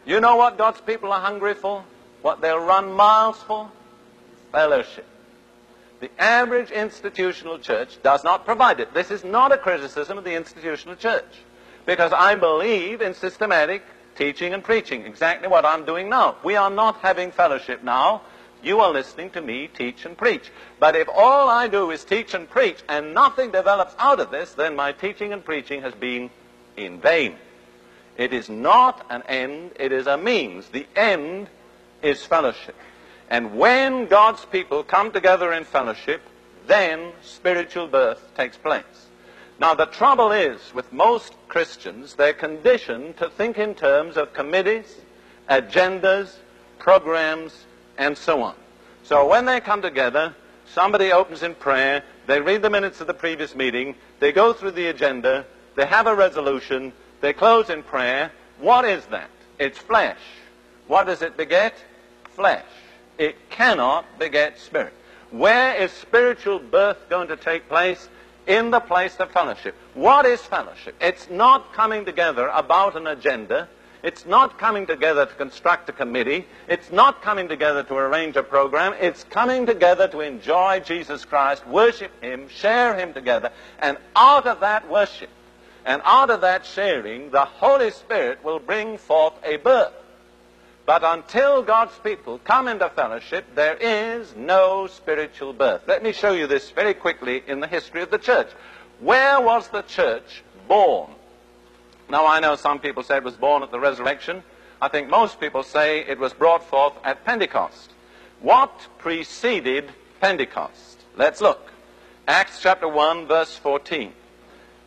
You know what God's people are hungry for? What they'll run miles for? Fellowship. The average institutional church does not provide it. This is not a criticism of the institutional church, because I believe in systematic teaching and preaching, exactly what I'm doing now. We are not having fellowship now. You are listening to me teach and preach. But if all I do is teach and preach and nothing develops out of this, then my teaching and preaching has been in vain. It is not an end, it is a means. The end is fellowship. And when God's people come together in fellowship, then spiritual birth takes place. Now, the trouble is, with most Christians, they're conditioned to think in terms of committees, agendas, programs, and so on. So when they come together, somebody opens in prayer, they read the minutes of the previous meeting, they go through the agenda, they have a resolution, they close in prayer. What is that? It's flesh. What does it beget? Flesh. It cannot beget spirit. Where is spiritual birth going to take place? In the place of fellowship. What is fellowship? It's not coming together about an agenda. It's not coming together to construct a committee. It's not coming together to arrange a program. It's coming together to enjoy Jesus Christ, worship Him, share Him together. And out of that worship and out of that sharing, the Holy Spirit will bring forth a birth. But until God's people come into fellowship, there is no spiritual birth. Let me show you this very quickly in the history of the church. Where was the church born? Now, I know some people say it was born at the resurrection. I think most people say it was brought forth at Pentecost. What preceded Pentecost? Let's look. Acts chapter 1, verse 14.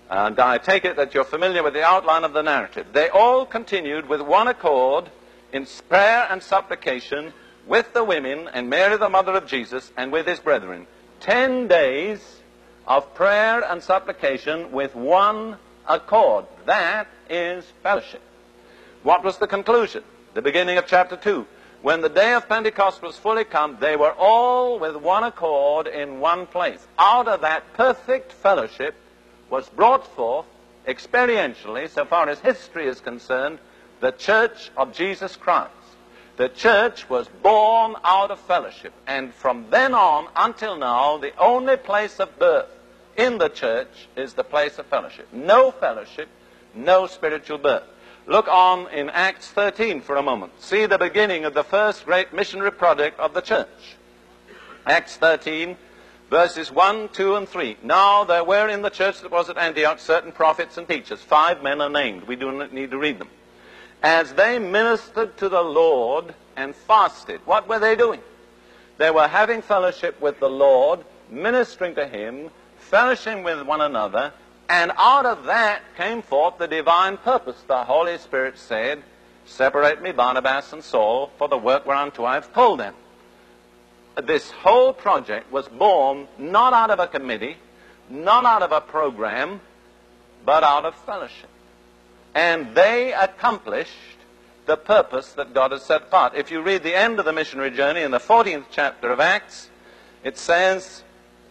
And I take it that you're familiar with the outline of the narrative. They all continued with one accord in prayer and supplication with the women and Mary the mother of Jesus and with his brethren. 10 days of prayer and supplication with one accord. That is fellowship. What was the conclusion? The beginning of chapter 2. When the day of Pentecost was fully come, they were all with one accord in one place. Out of that perfect fellowship was brought forth experientially, so far as history is concerned, the church of Jesus Christ. The church was born out of fellowship. And from then on until now, the only place of birth in the church is the place of fellowship. No fellowship, no spiritual birth. Look on in Acts 13 for a moment. See the beginning of the first great missionary project of the church. Acts 13, verses 1, 2, and 3. Now there were in the church that was at Antioch certain prophets and teachers. 5 men are named. We do not need to read them. As they ministered to the Lord and fasted. What were they doing? They were having fellowship with the Lord, ministering to Him, fellowshipping with one another, and out of that came forth the divine purpose. The Holy Spirit said, separate me, Barnabas and Saul, for the work whereunto I have called them. This whole project was born not out of a committee, not out of a program, but out of fellowship. And they accomplished the purpose that God has set apart. If you read the end of the missionary journey in the 14th chapter of Acts, it says,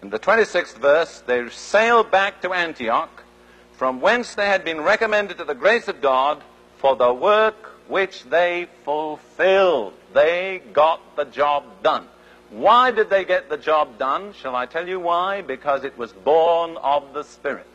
in the 26th verse, they sailed back to Antioch, from whence they had been recommended to the grace of God for the work which they fulfilled. They got the job done. Why did they get the job done? Shall I tell you why? Because it was born of the Spirit.